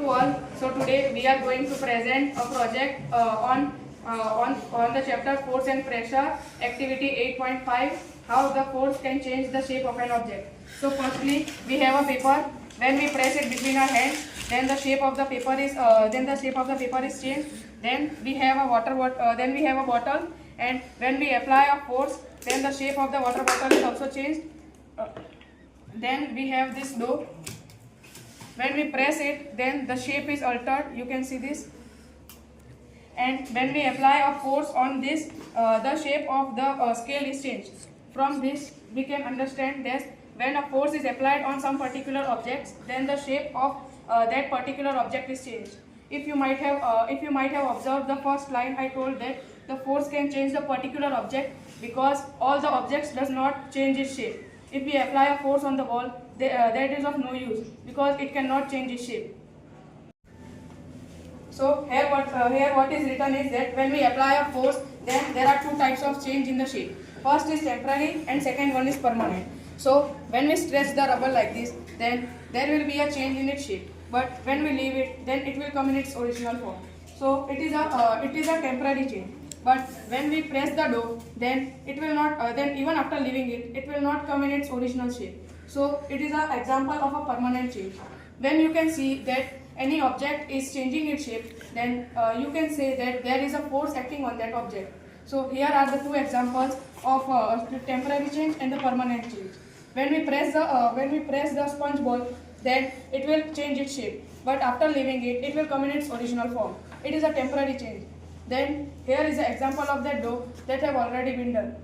to all. So today we are going to present a project on the chapter Force and Pressure, activity 8.5, how the force can change the shape of an object. So firstly, we have a paper. When we press it between our hands, then the shape of the paper is changed. Then we have a bottle, and when we apply a force, then the shape of the water bottle is also changed. Then we have this dough. When we press it, then the shape is altered. You can see this. And when we apply a force on this, the shape of the scale is changed. From this, we can understand that when a force is applied on some particular objects, then the shape of that particular object is changed. If you might have observed the first line, I told that the force can change the particular object because all the objects does not change its shape. If we apply a force on the ball, that is of no use because it cannot change its shape. So here what is written is that when we apply a force, then there are two types of change in the shape. First is temporary and second one is permanent. So when we stretch the rubber like this, then there will be a change in its shape. But when we leave it, then it will come in its original form. So it is a temporary change. But when we press the dough, then it will not. Then even after leaving it, it will not come in its original shape. So it is an example of a permanent change. When you can see that any object is changing its shape, then you can say that there is a force acting on that object. So here are the two examples of the temporary change and the permanent change. When we press the sponge ball, then it will change its shape. But after leaving it, it will come in its original form. It is a temporary change. Then here is an example of that dough that have already been done.